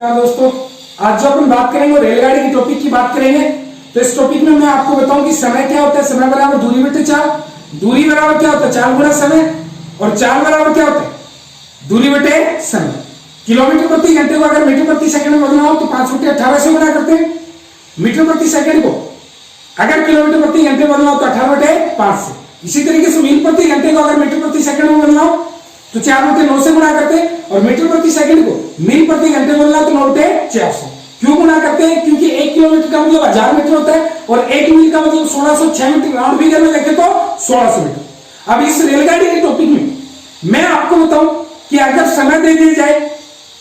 दोस्तों, आज जो अपन बात करेंगे वो रेलगाड़ी की टॉपिक की बात करेंगे। तो इस टॉपिक में मैं आपको बताऊं कि समय क्या होता है। समय बराबर दूरी बटे चाल, दूरी बराबर क्या होता है चाल गुणा समय, और चाल बराबर क्या होता है दूरी बटे समय। किलोमीटर प्रति घंटे को अगर मीटर प्रति सेकंड में बदलना हो तो 5/18 से गुणा करते हैं। मीटर प्रति सेकंड को अगर किलोमीटर प्रति घंटे बदलना हो तो 18/5 से। इसी तरीके से मील प्रति घंटे को अगर मीटर प्रति सेकंड में बदलना हो तो 4/9 से गुणा करते हैं, और मीटर प्रति सेकंड को मील प्रति घंटे बोलना तो 9/4 से। क्यों गुणा करते हैं? क्योंकि 1 किलोमीटर का मतलब 1000 मीटर होता है और 1 मील का मतलब 1606 मीटर। राउंड फिगर में देखें तो 1600 मीटर। अब इस रेलगाड़ी के टॉपिक में मैं आपको बताऊं कि अगर समय दे दिया जाए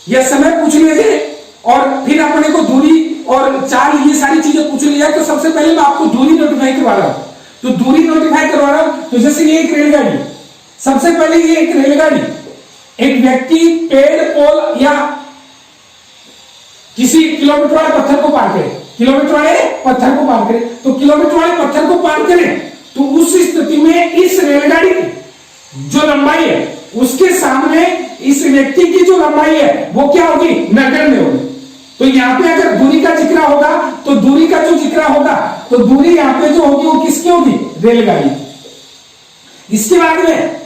या समय पूछ लिया जाए और फिर अपने को दूरी और चाल ये सारी चीजें पूछ ली जाए तो सबसे पहले मैं आपको दूरी नोटिफाई करवा रहा हूं। तो दूरी नोटिफाई करवा रहा हूं तो जैसे ये एक रेलगाड़ी, सबसे पहले ये एक रेलगाड़ी एक व्यक्ति पेड़ पोल या किसी किलोमीटर वाले पत्थर को पार करे, किलोमीटर वाले पत्थर को पार करे, तो किलोमीटर वाले पत्थर को पार करें तो उस स्थिति में इस रेलगाड़ी की जो लंबाई है उसके सामने इस व्यक्ति की जो लंबाई है वो क्या होगी? नगण्य होगी। तो यहाँ पे अगर दूरी का जिक्र होगा तो दूरी का जो जिक्र होगा तो दूरी यहाँ पे जो होगी वो किसकी होगी? रेलगाड़ी। इसके बाद में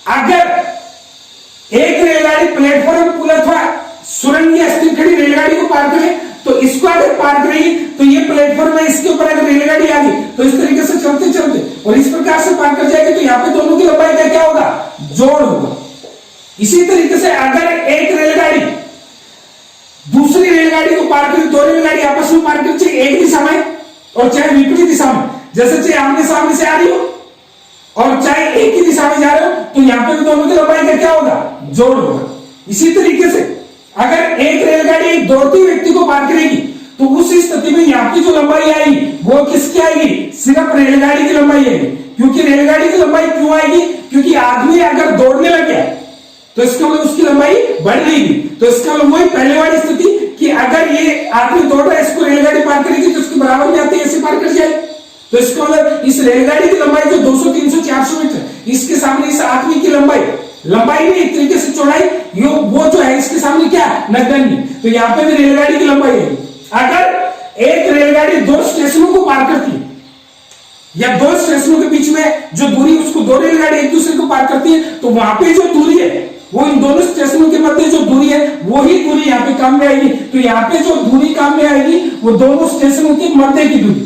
अगर एक रेलगाड़ी प्लेटफॉर्म पुल अथवा सुरंग या स्थिर खड़ी रेलगाड़ी को पार करे तो इसको अगर पार करेगी तो ये प्लेटफॉर्म है, इसके ऊपर अगर रेलगाड़ी आ गई तो इस तरीके से चलते चलते और इस प्रकार से पार कर जाएगी तो यहाँ पे दोनों की लंबाई का क्या होगा? जोड़ होगा। इसी तरीके से अगर एक रेलगाड़ी दूसरी रेलगाड़ी को पार करे, दो रेलगाड़ी आपस में पार करे, चाहे एक दिशा में और चाहे विपरीत दिशा में, जैसे चाहे आमने सामने से आ रही हो और चाहे एक ही दिशा में जा रहे हो तो यहाँ पे भी दोनों की लंबाई का क्या होगा? जोड़ होगा। इसी तरीके से अगर एक रेलगाड़ी एक दौड़ती व्यक्ति को पार करेगी तो उस स्थिति में यहाँ की जो लंबाई आएगी वो किसकी आएगी? सिर्फ रेलगाड़ी की लंबाई आएगी। क्योंकि रेलगाड़ी की लंबाई क्यों आएगी? क्योंकि आदमी अगर दौड़ने लग गया तो इसका मतलब उसकी लंबाई बढ़ जाएगी। तो इसका मतलब वही पहले वाली स्थिति कि अगर ये आदमी दौड़ रहा है इसको रेलगाड़ी पार करेगी तो उसके बराबर में आती है, ऐसे पार कर जाए। तो इसका मतलब इस रेलगाड़ी की लंबाई जो 200, 300, 400 मीटर इसके सामने इस आदमी की लंबाई में एक तरीके से चौड़ाई वो जो है इसके सामने क्या? नगण्य। तो यहाँ पे भी रेलगाड़ी की लंबाई है। अगर एक रेलगाड़ी 2 स्टेशनों को पार करती है या 2 स्टेशनों के बीच में जो दूरी उसको 2 रेलगाड़ी एक दूसरे को पार करती है तो वहां पे जो दूरी है वो इन दोनों स्टेशनों के मध्य जो दूरी है वही दूरी यहाँ पे काम में आएगी। तो यहाँ पे जो दूरी काम में आएगी वो दोनों स्टेशनों के मध्य की दूरी,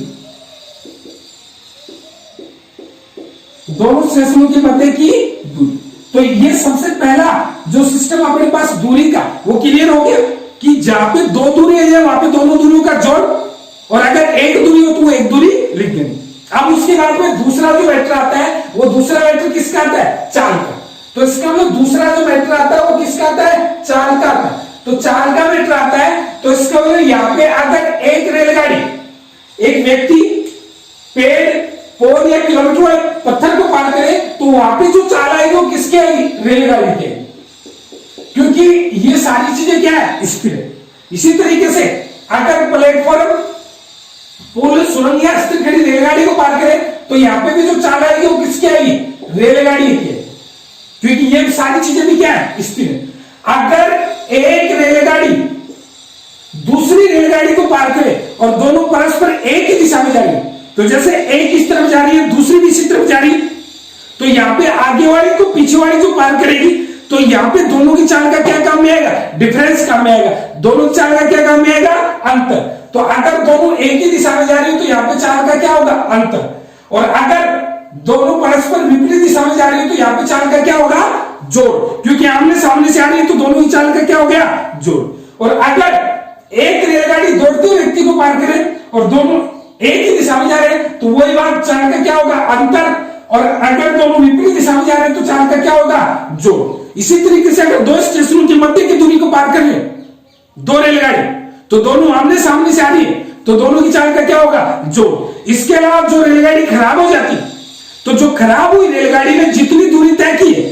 दोनों स्टेशनों के मध्य की दूरी। तो ये सबसे पहला जो सिस्टम अपने पास दूरी का वो क्लियर हो गया कि जहां पे 2 दूरी है वहां पे दोनों दूरियों का जोड़, और अगर एक दूरी हो तो वो एक दूरी लिख देंगे। अब उसके बाद में दूसरा जो मैटर आता है वो दूसरा मैटर किसका आता है? चाल का। तो इसका मतलब दूसरा जो मैटर आता है वो किसका आता है? चाल का आता है। तो चाल का मैटर आता है तो इसका मतलब यहाँ पे अगर एक रेलगाड़ी एक व्यक्ति पेड़ पोल या किलोमीटर वाले पत्थर को पार करे तो वहां पे जो चाल आएगी वो किसकी आएगी? रेलगाड़ी की आएगी। क्योंकि ये सारी चीजें क्या है? स्थिर है। इसी तरीके से अगर प्लेटफॉर्म पुल सुरंग या स्थिर खड़ी रेलगाड़ी को पार करे तो यहाँ पे भी जो चाल आएगी वो किसकी आएगी? रेलगाड़ी की आएगी। क्योंकि ये सारी चीजें भी क्या है? स्थिर है। अगर एक रेलगाड़ी दूसरी रेलगाड़ी को पार करे और दोनों परस्पर एक ही दिशा में जा रही है, तो जैसे एक इस तरफ जा रही है दूसरी भी इसी तरफ जा रही है, तो यहाँ पे आगे वाली को पीछे वाली जो पार करेगी तो यहाँ पे दोनों की चाल का क्या काम में आएगा? डिफरेंस काम में आएगा। दोनों की चाल का क्या काम में आएगा? अंतर। तो अगर दोनों एक ही दिशा में जा रही है तो यहाँ पे चाल का क्या होगा? अंतर। और अगर दोनों परस्पर विपरीत दिशा में जा रही है तो यहाँ पे चाल का क्या होगा? जोड़। क्योंकि आमने सामने से आ रही है तो दोनों की चाल का क्या हो गया? जोड़। और अगर एक रेलगाड़ी दौड़ते हुए व्यक्ति को पार करे और दोनों एक ही दिशा में जा रहे हैं तो वही बात चाल का क्या होगा? अंतर। और अगर दोनों विपरीत दिशा में जा रहे हैं तो चाल का क्या होगा? जोड़। इसी तरीके से अगर 2 स्टेशनों के मध्य की दूरी को पार कर ले 2 रेलगाड़ी तो दोनों आमने सामने से आ रही है तो दोनों की चाल का क्या होगा? जोड़। इसके अलावा जो रेलगाड़ी खराब हो जाती तो जो खराब हुई रेलगाड़ी ने जितनी दूरी तय की है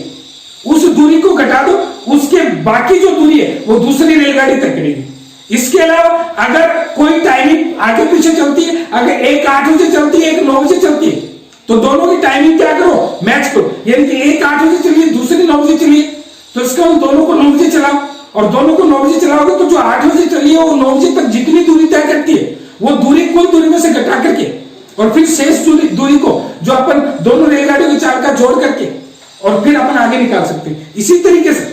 उस दूरी को घटा दो, उसके बाकी जो दूरी है वो दूसरी रेलगाड़ी तय करेगी। इसके अलावा अगर कोई टाइमिंग आगे पीछे चलती है, अगर एक 8 बजे चलती है एक 9 बजे चलती है तो दोनों की टाइमिंग क्या करो? मैच करो। यानी कि एक 8 बजे चलिए दूसरी 9 बजे चलिए तो इसका दोनों को 9 बजे चलाओ और दोनों को 9 बजे चलाओगे तो जो 8 बजे चली है वो 9 बजे तक जितनी दूरी तय करती है वो दूरी कुल दूरी में से घटा करके और फिर शेष दूरी को जो अपन दोनों रेलगाड़ियों की चाल का जोड़ करके और फिर अपन आगे निकाल सकते हैं। इसी तरीके से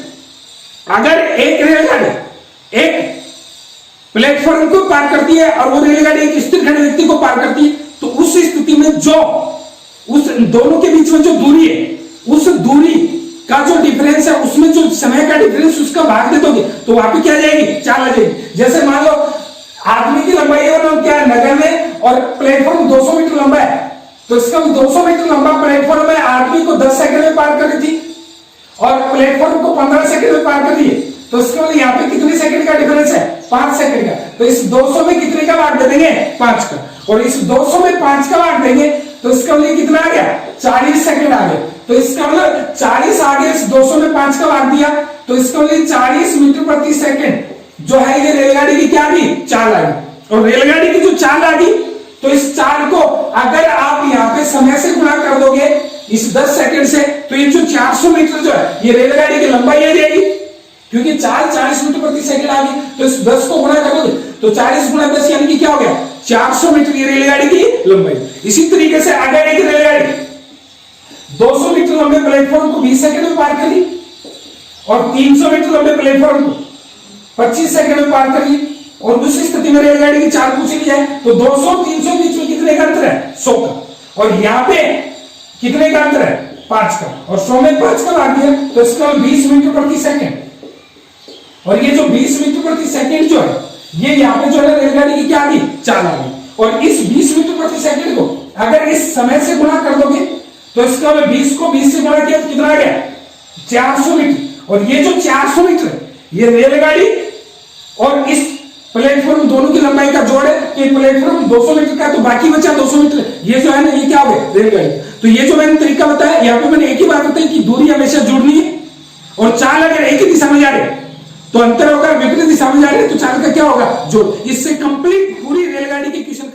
अगर एक रेलगाड़ी एक प्लेटफॉर्म को पार करती है और वो रेलगाड़ी एक स्थिर खड़े व्यक्ति को पार करती है तो उस स्थिति में जो उस दोनों के बीच में जो दूरी है उस दूरी का जो डिफरेंस है उसमें जो समय का डिफरेंस उसका भाग दे दोगे तो वहां पे क्या आ जाएगी, चाल आ जाएगी। जैसे मान लो आदमी की लंबाई है क्या नगर में और प्लेटफॉर्म 200 मीटर लंबा है तो इसका 200 मीटर लंबा प्लेटफॉर्म है, आदमी को 10 सेकंड में पार कर थी और प्लेटफॉर्म को 15 सेकंड में पार कर दिए तो इसके बाद यहाँ पे कितने सेकंड का डिफरेंस है, 5 सेकंड का। तो इस 200 में कितने का भाग दे देंगे, 5 का, और इस 200 में 5 का भाग देंगे तो इसका मतलब कितना आ गया, 40 सेकंड आ गया। तो इसका मतलब 40 आ गया, इस 200 में 5 का भाग दिया तो इसका मतलब 40 मीटर प्रति सेकंड जो है ये रेलगाड़ी की क्या आ गई, चाल आ गई। और रेलगाड़ी की जो चाल आ गई तो इस चाल को अगर आप यहाँ पे समय से गुणा कर दोगे इस 10 सेकंड से तो ये जो 400 मीटर जो है ये रेलगाड़ी की लंबाई आ जाएगी, क्योंकि चाल 40 मीटर प्रति सेकंड आ गई। तो इस 10 को गुणा करोगे तो 40 गुणा 10 यानी कि क्या हो गया, 400 मीटर ये रेलगाड़ी की लंबाई। इसी तरीके से अगर एक रेलगाड़ी 200 मीटर लंबे प्लेटफॉर्म को 20 सेकंड में पार कर ली और 300 मीटर लंबे प्लेटफॉर्म को 25 सेकंड में पार कर ली और दूसरी स्थिति में रेलगाड़ी की चाल पूछ ली जाए तो 200 300 बीच में कितने का अंतर है, 100 का, और यहाँ पे कितने का अंतर है, 5 का, और 100 में 5 का भाग दिया तो इसका 20 मीटर प्रति सेकंड। और ये जो 20 मीटर प्रति सेकंड जो है ये यहाँ पे जो है रेलगाड़ी की क्या आ गई, चाल आ गई। और इस 20 मीटर प्रति सेकंड को अगर इस समय से गुणा कर दोगे तो इसका 20 को 20 से गुणा किया तो कितना आ गया, 400 मीटर। और ये जो 400 मीटर ये रेलगाड़ी और इस प्लेटफॉर्म दोनों की लंबाई का जोड़ है तो ये प्लेटफॉर्म 200 मीटर का तो बाकी बचा 200 मीटर, ये जो है ना ये क्या हो गया, रेलगाड़ी। तो ये जो मैंने तरीका बताया यहाँ पे मैंने एक ही बात बताई कि दूरी हमेशा जुड़नी है और चाल अगर एक ही दिशा में जा रहे तो अंतर होगा, विपरीत दिशा में जा रहे तो चाल का क्या होगा, जोड़। इससे कंप्लीट पूरी रेलगाड़ी के क्वेश्चन